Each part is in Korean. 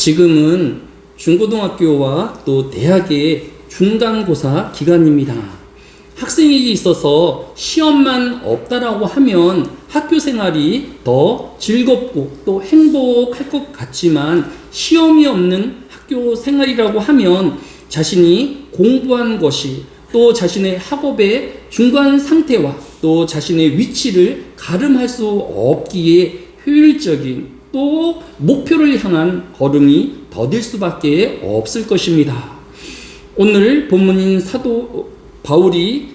지금은 중고등학교와 또 대학의 중간고사 기간입니다. 학생에게 있어서 시험만 없다라고 하면 학교 생활이 더 즐겁고 또 행복할 것 같지만, 시험이 없는 학교 생활이라고 하면 자신이 공부한 것이 또 자신의 학업의 중간 상태와 또 자신의 위치를 가름할 수 없기에 효율적인 또 목표를 향한 걸음이 더딜 수밖에 없을 것입니다. 오늘 본문인 사도 바울이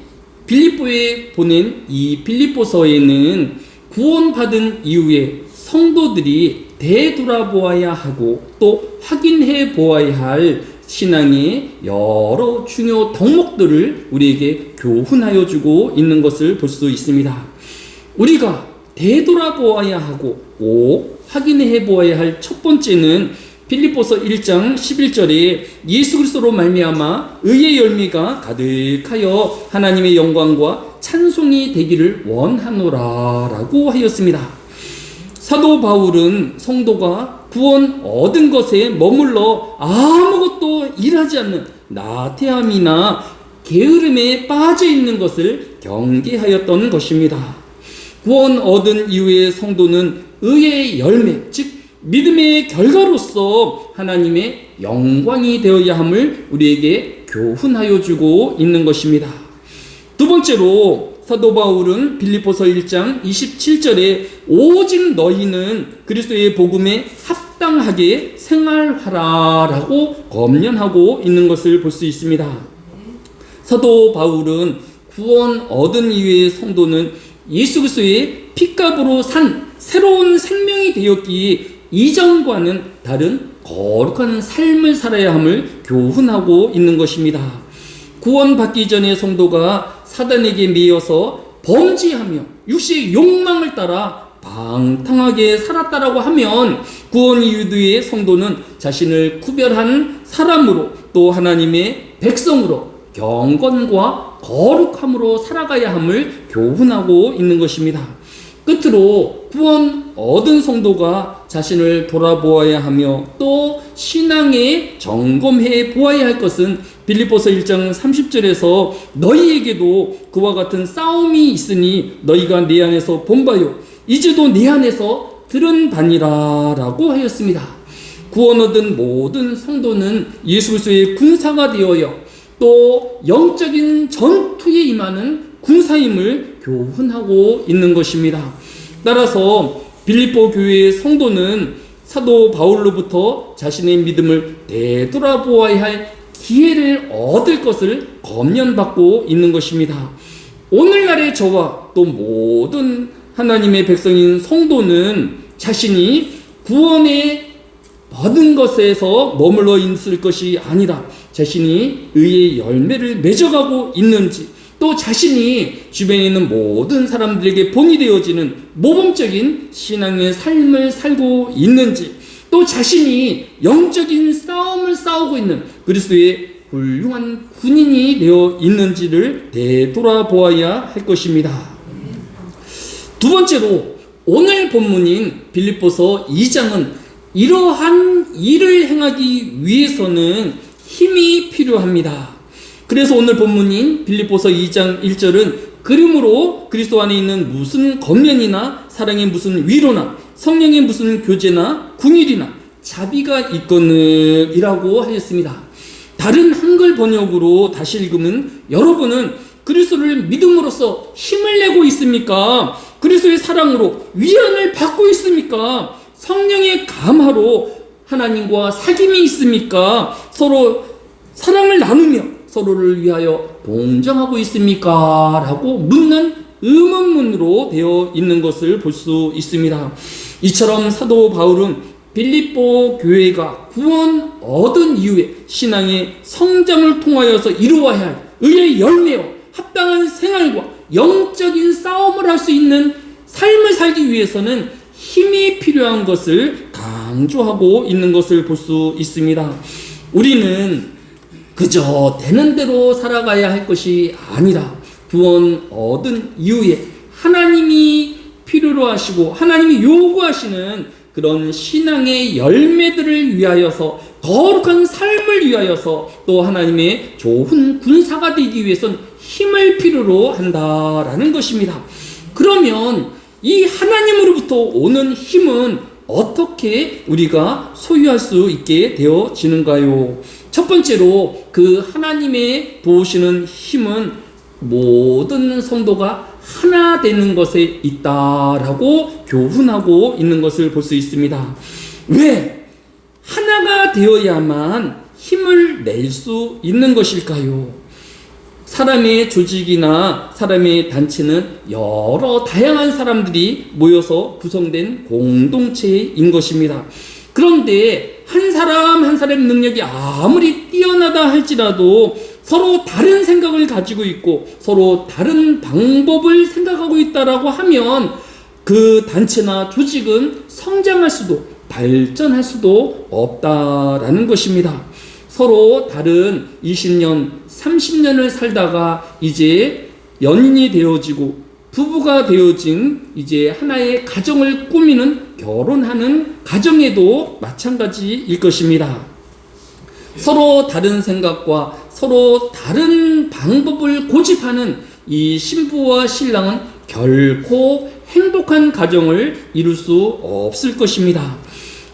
빌립보에 보낸 이 빌립보서에는 구원받은 이후에 성도들이 되돌아보아야 하고 또 확인해 보아야 할 신앙의 여러 중요 덕목들을 우리에게 교훈하여 주고 있는 것을 볼 수 있습니다. 우리가 되돌아보아야 하고 꼭 확인해 보아야 할 첫 번째는 빌립보서 1장 11절에 예수 그리스도로 말미암아 의의 열매가 가득하여 하나님의 영광과 찬송이 되기를 원하노라 라고 하였습니다. 사도 바울은 성도가 구원 얻은 것에 머물러 아무것도 일하지 않는 나태함이나 게으름에 빠져 있는 것을 경계하였던 것입니다. 구원 얻은 이후의 성도는 의의 열매, 즉 믿음의 결과로서 하나님의 영광이 되어야 함을 우리에게 교훈하여 주고 있는 것입니다. 두 번째로 사도 바울은 빌립보서 1장 27절에 오직 너희는 그리스도의 복음에 합당하게 생활하라 라고 권면하고 있는 것을 볼 수 있습니다. 사도 바울은 구원 얻은 이후의 성도는 예수 그리스도의 핏값으로 산 새로운 생명이 되었기에 이전과는 다른 거룩한 삶을 살아야 함을 교훈하고 있는 것입니다. 구원받기 전에 성도가 사단에게 매여서 범죄하며 육신의 욕망을 따라 방탕하게 살았다라고 하면 구원 이후의 성도는 자신을 구별한 사람으로 또 하나님의 백성으로 경건과 거룩함으로 살아가야 함을 교훈하고 있는 것입니다. 끝으로 구원 얻은 성도가 자신을 돌아보아야 하며 또 신앙에 점검해 보아야 할 것은 빌립보서 1장 30절에서 너희에게도 그와 같은 싸움이 있으니 너희가 내 안에서 본 바요 이제도 내 안에서 들은 바니라 라고 하였습니다. 구원 얻은 모든 성도는 예수 그리스도의 군사가 되어야 또 영적인 전투에 임하는 군사임을 교훈하고 있는 것입니다. 따라서 빌립보 교회의 성도는 사도 바울로부터 자신의 믿음을 되돌아보아야 할 기회를 얻을 것을 권면받고 있는 것입니다. 오늘날의 저와 또 모든 하나님의 백성인 성도는 자신이 구원의 받은 것에서 머물러 있을 것이 아니라 자신이 의의 열매를 맺어가고 있는지, 또 자신이 주변에 있는 모든 사람들에게 본이 되어지는 모범적인 신앙의 삶을 살고 있는지, 또 자신이 영적인 싸움을 싸우고 있는 그리스도의 훌륭한 군인이 되어 있는지를 되돌아보아야 할 것입니다. 두 번째로 오늘 본문인 빌립보서 2장은 이러한 일을 행하기 위해서는 힘이 필요합니다. 그래서 오늘 본문인 빌립보서 2장 1절은 그러므로 그리스도 안에 있는 무슨 권면이나 사랑의 무슨 위로나 성령의 무슨 교제나 궁일이나 자비가 있거늘 이라고 하였습니다. 다른 한글 번역으로 다시 읽으면 여러분은 그리스도를 믿음으로써 힘을 내고 있습니까? 그리스도의 사랑으로 위안을 받고 있습니까? 성령의 감화로 하나님과 사귐이 있습니까? 서로 사랑을 나누며 서로를 위하여 동정하고 있습니까? 라고 묻는 의문문으로 되어 있는 것을 볼 수 있습니다. 이처럼 사도 바울은 빌립보 교회가 구원 얻은 이후에 신앙의 성장을 통하여서 이루어야 할 의의 열매와 합당한 생활과 영적인 싸움을 할 수 있는 삶을 살기 위해서는 힘이 필요한 것을 강조하고 있는 것을 볼 수 있습니다. 우리는 그저 되는 대로 살아가야 할 것이 아니라 구원 얻은 이후에 하나님이 필요로 하시고 하나님이 요구하시는 그런 신앙의 열매들을 위하여서, 거룩한 삶을 위하여서, 또 하나님의 좋은 군사가 되기 위해서는 힘을 필요로 한다라는 것입니다. 그러면 이 하나님으로부터 오는 힘은 어떻게 우리가 소유할 수 있게 되어지는가요? 첫 번째로 그 하나님의 도우시는 힘은 모든 성도가 하나 되는 것에 있다라고 교훈하고 있는 것을 볼 수 있습니다. 왜 하나가 되어야만 힘을 낼 수 있는 것일까요? 사람의 조직이나 사람의 단체는 여러 다양한 사람들이 모여서 구성된 공동체인 것입니다. 그런데 한 사람 한 사람 능력이 아무리 뛰어나다 할지라도 서로 다른 생각을 가지고 있고 서로 다른 방법을 생각하고 있다라고 하면 그 단체나 조직은 성장할 수도 발전할 수도 없다라는 것입니다. 서로 다른 20년, 30년을 살다가 이제 연인이 되어지고 부부가 되어진 이제 하나의 가정을 꾸미는 결혼하는 가정에도 마찬가지일 것입니다. 서로 다른 생각과 서로 다른 방법을 고집하는 이 신부와 신랑은 결코 행복한 가정을 이룰 수 없을 것입니다.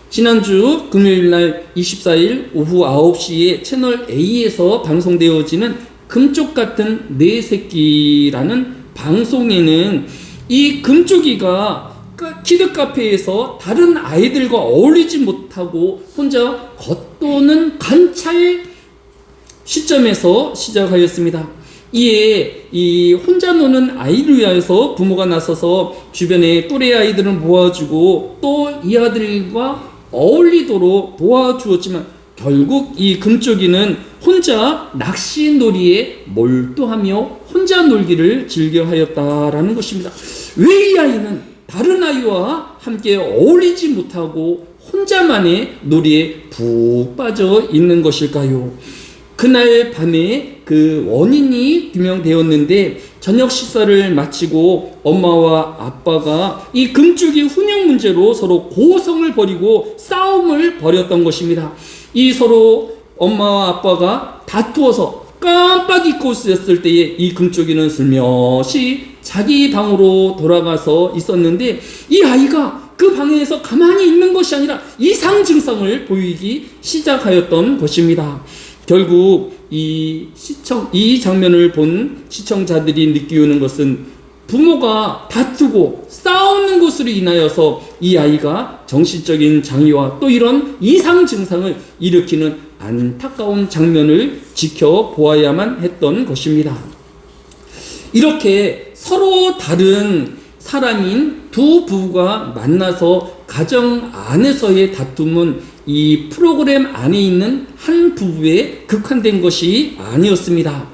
지난주 금요일날 24일 오후 9시에 채널 A에서 방송되어지는 금쪽 같은 내 새끼라는 방송에는 이 금쪽이가 키드카페에서 다른 아이들과 어울리지 못하고 혼자 겉도는 관찰 시점에서 시작하였습니다. 이에 이 혼자 노는 아이를 위하여서 부모가 나서서 주변의 또래 아이들을 모아주고 또 이 아들과 어울리도록 도와주었지만 결국 이 금쪽이는 혼자 낚시놀이에 몰두하며 혼자 놀기를 즐겨하였다라는 것입니다. 왜 이 아이는 다른 아이와 함께 어울리지 못하고 혼자만의 놀이에 푹 빠져 있는 것일까요? 그날 밤에 그 원인이 규명되었는데 저녁 식사를 마치고 엄마와 아빠가 이 금쪽이 훈육 문제로 서로 고성을 벌이고 싸움을 벌였던 것입니다. 이 서로 엄마와 아빠가 다투어서 깜빡 잊고 있었을 때에 이 금쪽이는 슬며시 자기 방으로 돌아가서 있었는데 이 아이가 그 방에서 가만히 있는 것이 아니라 이상 증상을 보이기 시작하였던 것입니다. 결국 이 장면을 본 시청자들이 느끼는 것은 부모가 다투고 싸우는 것으로 인하여서 이 아이가 정신적인 장애와 또 이런 이상 증상을 일으키는 안타까운 장면을 지켜보아야만 했던 것입니다. 이렇게 서로 다른 사람인 두 부부가 만나서 가정 안에서의 다툼은 이 프로그램 안에 있는 한 부부에 국한된 것이 아니었습니다.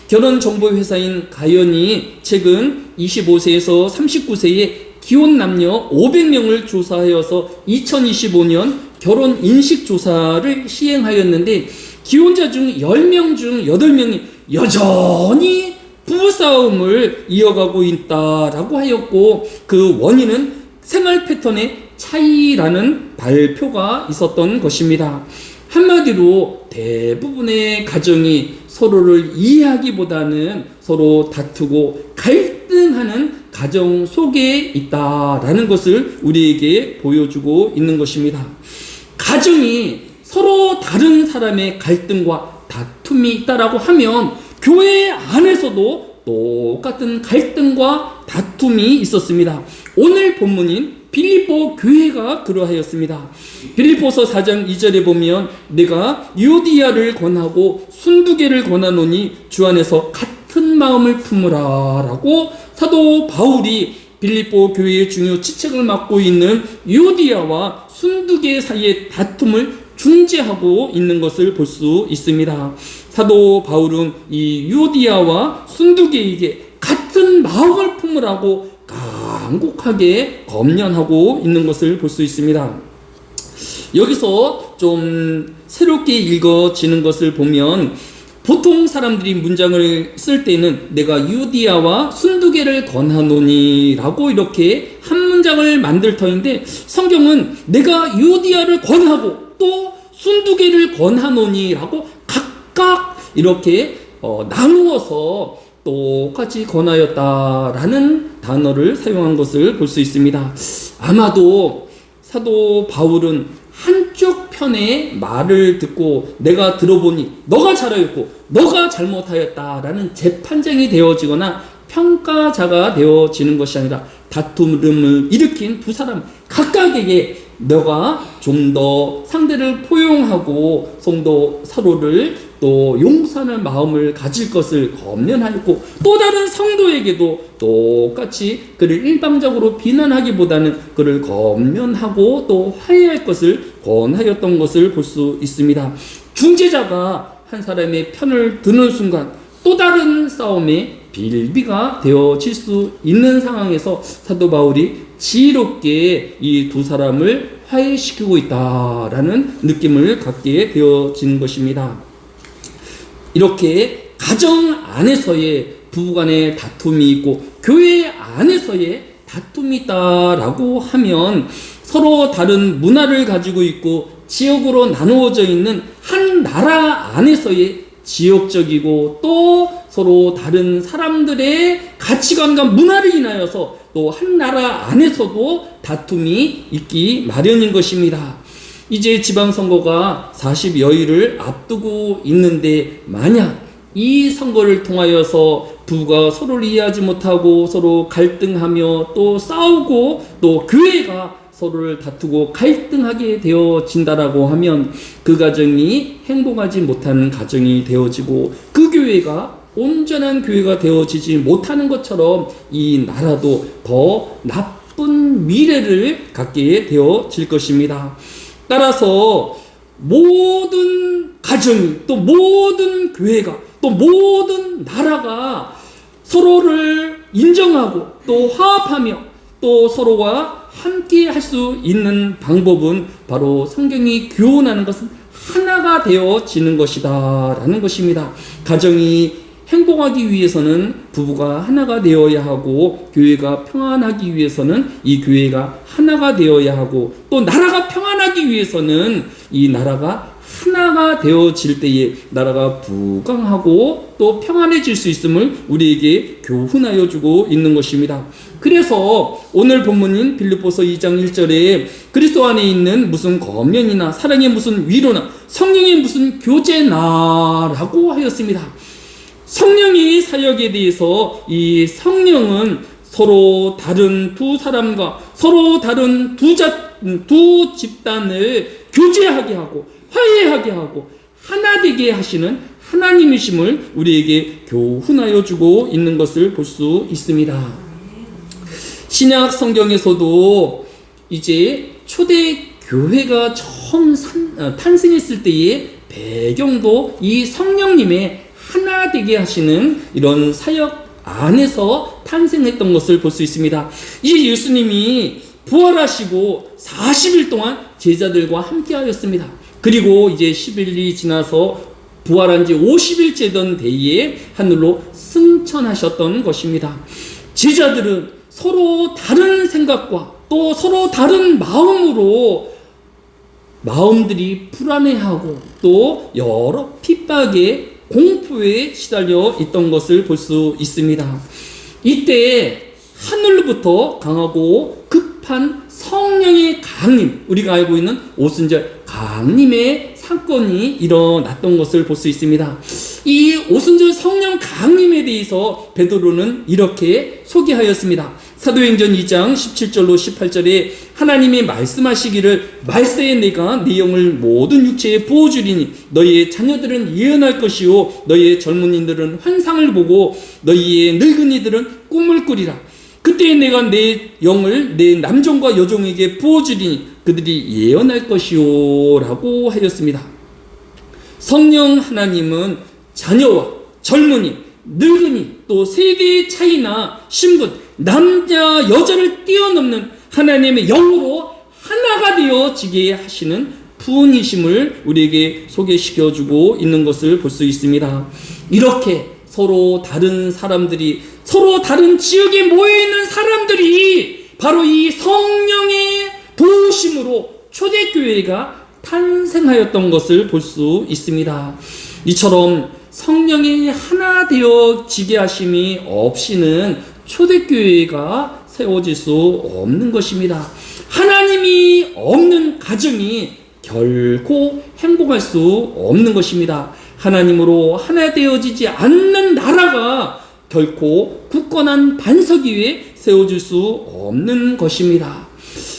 결혼정보회사인 가연이 최근 25세에서 39세의 기혼 남녀 500명을 조사하여서 2025년 결혼 인식조사를 시행하였는데 기혼자 중 10명 중 8명이 여전히 부부싸움을 이어가고 있다라고 하였고, 그 원인은 생활 패턴의 차이라는 발표가 있었던 것입니다. 한마디로 대부분의 가정이 서로를 이해하기보다는 서로 다투고 갈등하는 가정 속에 있다라는 것을 우리에게 보여주고 있는 것입니다. 가정이 서로 다른 사람의 갈등과 다툼이 있다라고 하면 교회 안에서도 똑같은 갈등과 다툼이 있었습니다. 오늘 본문인 빌립보 교회가 그러하였습니다. 빌립보서 4장 2절에 보면 내가 유디아를 권하고 순두개를 권하노니 주 안에서 같은 마음을 품으라 라고 사도 바울이 빌립보 교회의 중요 지책을 맡고 있는 유디아와 순두개 사이의 다툼을 중재하고 있는 것을 볼 수 있습니다. 사도 바울은 이 유디아와 순두개에게 같은 마음을 품으라고 간곡하게 검련하고 있는 것을 볼 수 있습니다. 여기서 좀 새롭게 읽어지는 것을 보면 보통 사람들이 문장을 쓸 때는 내가 유디아와 순두개를 권하노니 라고 이렇게 한 문장을 만들 터인데, 성경은 내가 유디아를 권하고 또 순두개를 권하노니 라고 각각 이렇게 나누어서 똑같이 권하였다라는 단어를 사용한 것을 볼 수 있습니다. 아마도 사도 바울은 한쪽 편의 말을 듣고 내가 들어보니 너가 잘하였고 너가 잘못하였다라는 재판장이 되어지거나 평가자가 되어지는 것이 아니라 다툼을 일으킨 두 사람 각각에게 너가 좀 더 상대를 포용하고 성도 서로를 또 용서하는 마음을 가질 것을 권면하였고, 또 다른 성도에게도 똑같이 그를 일방적으로 비난하기보다는 그를 권면하고 또 화해할 것을 권하였던 것을 볼 수 있습니다. 중재자가 한 사람의 편을 드는 순간 또 다른 싸움에 빌비가 되어질 수 있는 상황에서 사도 바울이 지혜롭게 이 두 사람을 화해시키고 있다라는 느낌을 갖게 되어지는 것입니다. 이렇게 가정 안에서의 부부간의 다툼이 있고 교회 안에서의 다툼이 있다라고 하면 서로 다른 문화를 가지고 있고 지역으로 나누어져 있는 한 나라 안에서의 지역적이고 또 서로 다른 사람들의 가치관과 문화를 인하여서 또 한 나라 안에서도 다툼이 있기 마련인 것입니다. 이제 지방선거가 40여일을 앞두고 있는데 만약 이 선거를 통하여서 부부가 서로를 이해하지 못하고 서로 갈등하며 또 싸우고 또 교회가 서로를 다투고 갈등하게 되어진다라고 하면 그 가정이 행복하지 못하는 가정이 되어지고 그 교회가 온전한 교회가 되어지지 못하는 것처럼 이 나라도 더 나쁜 미래를 갖게 되어질 것입니다. 따라서 모든 가정이 또 모든 교회가 또 모든 나라가 서로를 인정하고 또 화합하며 또 서로와 함께 할 수 있는 방법은 바로 성경이 교훈하는 것은 하나가 되어지는 것이다 라는 것입니다. 가정이 행복하기 위해서는 부부가 하나가 되어야 하고 교회가 평안하기 위해서는 이 교회가 하나가 되어야 하고 또 나라가 평안하기 위해서는 이 나라가 하나가 되어질 때에 나라가 부강하고 또 평안해질 수 있음을 우리에게 교훈하여 주고 있는 것입니다. 그래서 오늘 본문인 빌립보서 2장 1절에 그리스도 안에 있는 무슨 권면이나 사랑의 무슨 위로나 성령의 무슨 교제나라고 하였습니다. 성령의 사역에 대해서 이 성령은 서로 다른 두 사람과 서로 다른 두 집단을 교제하게 하고 화해하게 하고 하나 되게 하시는 하나님이심을 우리에게 교훈하여 주고 있는 것을 볼 수 있습니다. 신약 성경에서도 이제 초대교회가 처음 탄생했을 때의 배경도 이 성령님의 하나 되게 하시는 이런 사역 안에서 탄생했던 것을 볼 수 있습니다. 이 예수님이 부활하시고 40일 동안 제자들과 함께 하였습니다. 그리고 이제 10일이 지나서 부활한 지 50일째 된 데에 하늘로 승천하셨던 것입니다. 제자들은 서로 다른 생각과 또 서로 다른 마음으로 마음들이 불안해하고 또 여러 핍박에 공포에 시달려 있던 것을 볼 수 있습니다. 이때 하늘로부터 강하고 급한 성령의 강림, 우리가 알고 있는 오순절 강림의 사건이 일어났던 것을 볼 수 있습니다. 이 오순절 성령 강림에 대해서 베드로는 이렇게 소개하였습니다. 사도행전 2장 17절로 18절에 하나님이 말씀하시기를 말세에 내가 네 영을 모든 육체에 부어주리니 너희의 자녀들은 예언할 것이요 너희의 젊은이들은 환상을 보고 너희의 늙은이들은 꿈을 꾸리라. 그때 내가 내 영을 내 남종과 여종에게 부어주리니 그들이 예언할 것이요 라고 하였습니다. 성령 하나님은 자녀와 젊은이, 늙은이, 또 세대의 차이나 신분, 남자, 여자를 뛰어넘는 하나님의 영으로 하나가 되어지게 하시는 분이심을 우리에게 소개시켜주고 있는 것을 볼 수 있습니다. 이렇게 서로 다른 사람들이, 서로 다른 지역에 모여있는 사람들이 바로 이 성령의 도우심으로 초대교회가 탄생하였던 것을 볼 수 있습니다. 이처럼 성령이 하나 되어지게 하심이 없이는 초대교회가 세워질 수 없는 것입니다. 하나님이 없는 가정이 결코 행복할 수 없는 것입니다. 하나님으로 하나 되어지지 않는 나라가 결코 굳건한 반석 위에 세워질 수 없는 것입니다.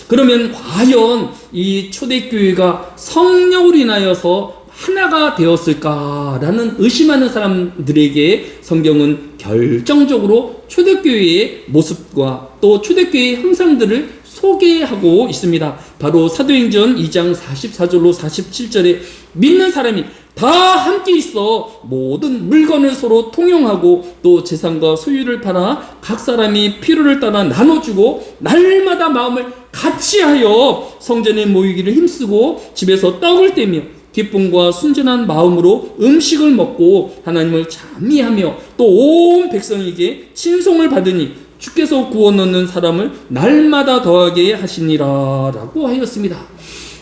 그러면 과연 이 초대교회가 성령으로 인하여서 하나가 되었을까라는 의심하는 사람들에게 성경은 결정적으로 초대교회의 모습과 또 초대교회의 형상들을 소개하고 있습니다. 바로 사도행전 2장 44절로 47절에 믿는 사람이 다 함께 있어 모든 물건을 서로 통용하고 또 재산과 소유를 팔아 각 사람이 필요를 따라 나눠주고 날마다 마음을 같이하여 성전에 모이기를 힘쓰고 집에서 떡을 떼며 기쁨과 순전한 마음으로 음식을 먹고 하나님을 찬미하며 또 온 백성에게 친송을 받으니 주께서 구원 얻는 사람을 날마다 더하게 하시니라 라고 하였습니다.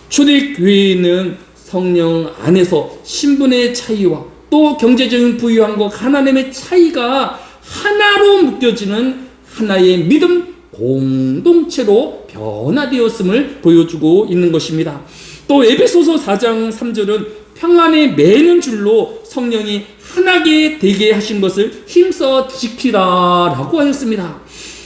초대교회는 성령 안에서 신분의 차이와 또 경제적인 부유함과 가난함의 차이가 하나로 묶여지는 하나의 믿음 공동체로 변화되었음을 보여주고 있는 것입니다. 또 에베소서 4장 3절은 평안에 매는 줄로 성령이 하나게 되게 하신 것을 힘써 지키라 라고 하였습니다.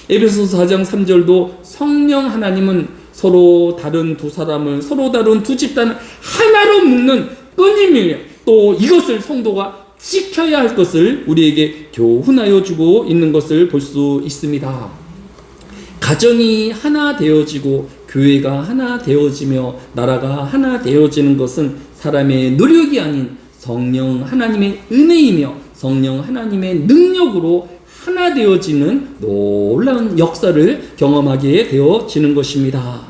에베소서 4장 3절도 성령 하나님은 서로 다른 두 사람을, 서로 다른 두 집단을 하나로 묶는 끈이며 또 이것을 성도가 지켜야 할 것을 우리에게 교훈하여 주고 있는 것을 볼 수 있습니다. 가정이 하나 되어지고 교회가 하나 되어지며 나라가 하나 되어지는 것은 사람의 노력이 아닌 성령 하나님의 은혜이며 성령 하나님의 능력으로 하나 되어지는 놀라운 역사를 경험하게 되어지는 것입니다.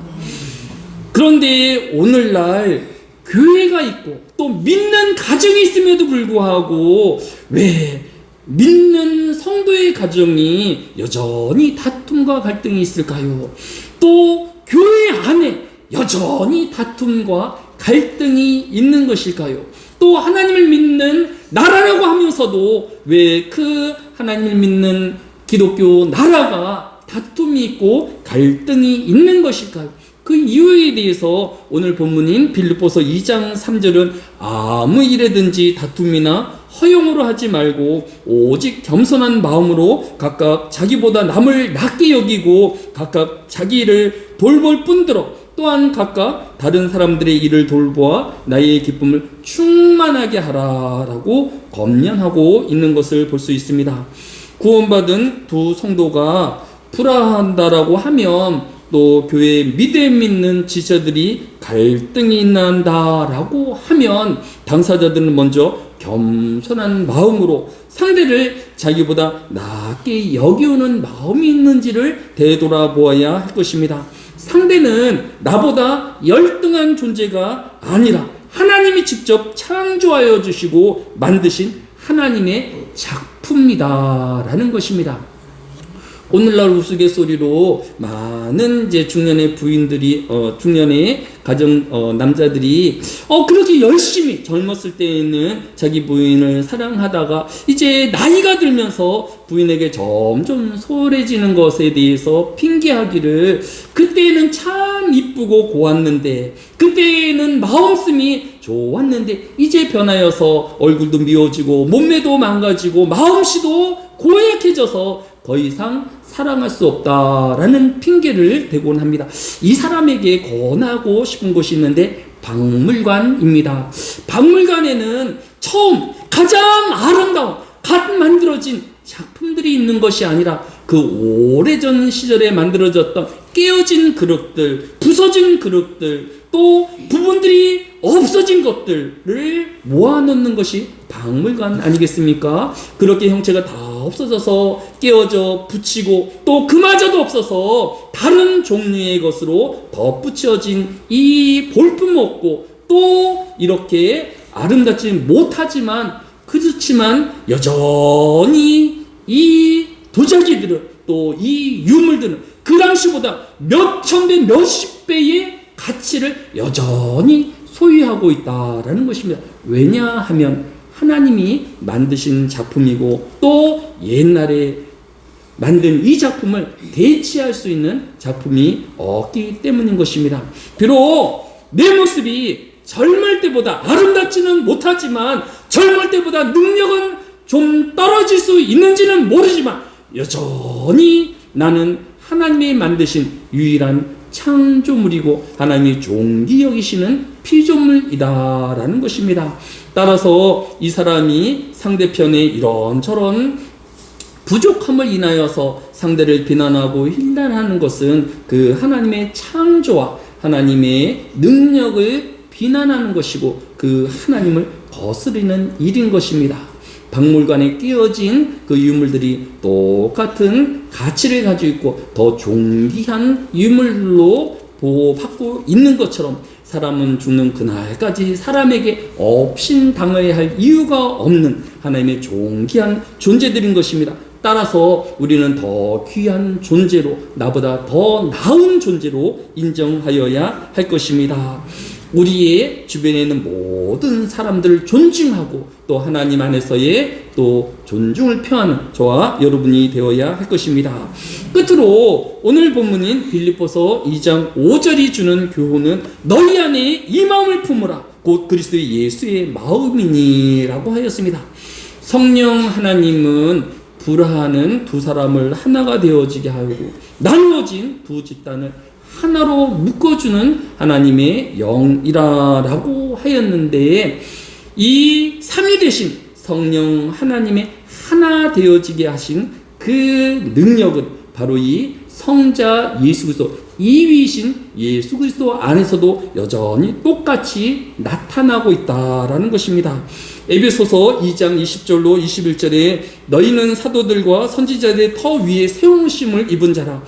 그런데 오늘날 교회가 있고 또 믿는 가정이 있음에도 불구하고 왜 믿는 성도의 가정이 여전히 다툼과 갈등이 있을까요? 또 교회 안에 여전히 다툼과 갈등이 있는 것일까요? 또 하나님을 믿는 나라라고 하면서도 왜 그 하나님을 믿는 기독교 나라가 다툼이 있고 갈등이 있는 것일까요? 그 이유에 대해서 오늘 본문인 빌립보서 2장 3절은 아무 일에든지 다툼이나 허용으로 하지 말고 오직 겸손한 마음으로 각각 자기보다 남을 낮게 여기고 각각 자기 일을 돌볼 뿐더러 또 또한 각각 다른 사람들의 일을 돌보아 나의 기쁨을 충만하게 하라라고 검련하고 있는 것을 볼 수 있습니다. 구원받은 두 성도가 불화한다라고 하면 또 교회 믿음 있는 지체들이 갈등이 난다라고 하면 당사자들은 먼저 겸손한 마음으로 상대를 자기보다 낮게 여기오는 마음이 있는지를 되돌아보아야 할 것입니다. 상대는 나보다 열등한 존재가 아니라 하나님이 직접 창조하여 주시고 만드신 하나님의 작품이다라는 것입니다. 오늘날 우스갯소리로 많은 이제 중년의 부인들이 중년의 가정 남자들이 그렇게 열심히 젊었을 때에는 자기 부인을 사랑하다가 이제 나이가 들면서 부인에게 점점 소홀해지는 것에 대해서 핑계하기를 그때는 참 이쁘고 고왔는데 그때는 마음씀이 좋았는데 이제 변하여서 얼굴도 미워지고 몸매도 망가지고 마음씨도 고약해져서 더 이상 사랑할 수 없다라는 핑계를 대곤 합니다. 이 사람에게 권하고 싶은 곳이 있는데 박물관입니다. 박물관에는 처음 가장 아름다운 갓 만들어진 작품들이 있는 것이 아니라 그 오래전 시절에 만들어졌던 깨어진 그릇들, 부서진 그릇들, 또 부분들이 없어진 것들을 모아놓는 것이 박물관 아니겠습니까? 그렇게 형체가 다 없어져서 깨어져 붙이고 또 그마저도 없어서 다른 종류의 것으로 덧붙여진 이 볼품없고 또 이렇게 아름답지 못하지만 그렇지만 여전히 이 도자기들은 또 이 유물들은 그 당시보다 몇천 배 몇십 배의 가치를 여전히 소유하고 있다라는 것입니다. 왜냐하면 하나님이 만드신 작품이고 또 옛날에 만든 이 작품을 대체할 수 있는 작품이 없기 때문인 것입니다. 비록 내 모습이 젊을 때보다 아름답지는 못하지만 젊을 때보다 능력은 좀 떨어질 수 있는지는 모르지만 여전히 나는 하나님이 만드신 유일한 창조물이고 하나님이 존귀 여기시는 피조물이다라는 것입니다. 따라서 이 사람이 상대편의 이런저런 부족함을 인하여서 상대를 비난하고 힐난하는 것은 그 하나님의 창조와 하나님의 능력을 비난하는 것이고 그 하나님을 거스르는 일인 것입니다. 박물관에 끼어진 그 유물들이 똑같은 가치를 가지고 있고 더 존귀한 유물로 보호받고 있는 것처럼 사람은 죽는 그날까지 사람에게 업신당해야 할 이유가 없는 하나님의 존귀한 존재들인 것입니다. 따라서 우리는 더 귀한 존재로 나보다 더 나은 존재로 인정하여야 할 것입니다. 우리의 주변에 있는 모든 사람들을 존중하고 또 하나님 안에서의 또 존중을 표하는 저와 여러분이 되어야 할 것입니다. 끝으로 오늘 본문인 빌립보서 2장 5절이 주는 교훈은 너희 안에 이 마음을 품으라 곧 그리스도 예수의 마음이니 라고 하였습니다. 성령 하나님은 불화하는 두 사람을 하나가 되어지게 하고 나누어진 두 집단을 하나로 묶어주는 하나님의 영이라고 하였는데 이 삼위되신 성령 하나님의 하나 되어지게 하신 그 능력은 바로 이 성자 예수 그리스도 이위이신 예수 그리스도 안에서도 여전히 똑같이 나타나고 있다라는 것입니다. 에베소서 2장 20절로 21절에 너희는 사도들과 선지자들의 터 위에 세우심을 입은 자라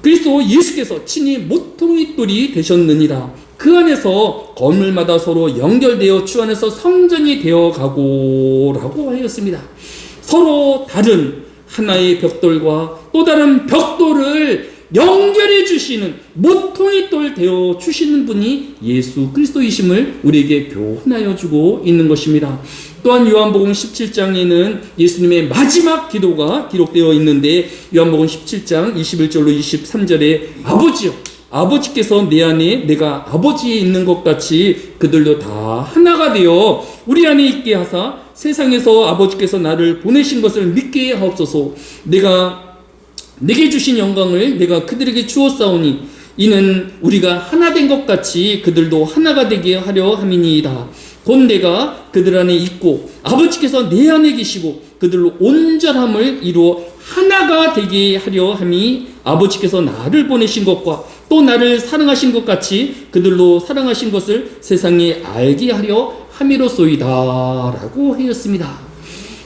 그리스도 예수께서 친히 모퉁이돌이 되셨느니라. 그 안에서 건물마다 서로 연결되어 주 안에서 성전이 되어가고 라고 하였습니다. 서로 다른 하나의 벽돌과 또 다른 벽돌을 연결해 주시는 모퉁이돌 되어 주시는 분이 예수 그리스도이심을 우리에게 교훈하여 주고 있는 것입니다. 또한 요한복음 17장에는 예수님의 마지막 기도가 기록되어 있는데 요한복음 17장 21절로 23절에 아버지여 아버지께서 내 안에 내가 아버지에 있는 것 같이 그들도 다 하나가 되어 우리 안에 있게 하사 세상에서 아버지께서 나를 보내신 것을 믿게 하옵소서. 내가 내게 주신 영광을 내가 그들에게 주었사오니 이는 우리가 하나 된 것 같이 그들도 하나가 되게 하려 함이니이다. 곧 내가 그들 안에 있고 아버지께서 내 안에 계시고 그들로 온전함을 이루어 하나가 되게 하려 함이 아버지께서 나를 보내신 것과 또 나를 사랑하신 것 같이 그들로 사랑하신 것을 세상에 알게 하려 함이로소이다 라고 하였습니다.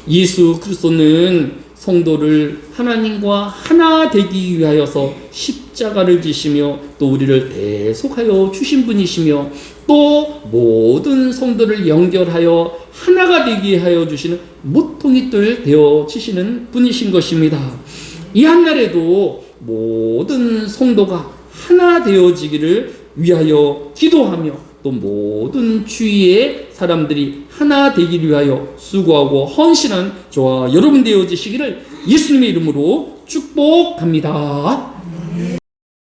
예수 그리스도는 성도를 하나님과 하나 되기 위하여서 십자가를 지시며 또 우리를 대속하여 주신 분이시며 또 모든 성도를 연결하여 하나가 되게 하여 주시는 모퉁이 뜰 되어 지시는 분이신 것입니다. 이 한날에도 모든 성도가 하나 되어지기를 위하여 기도하며 또 모든 주위의 사람들이 하나 되기를 위하여 수고하고 헌신한 저와 여러분 되어지시기를 예수님의 이름으로 축복합니다.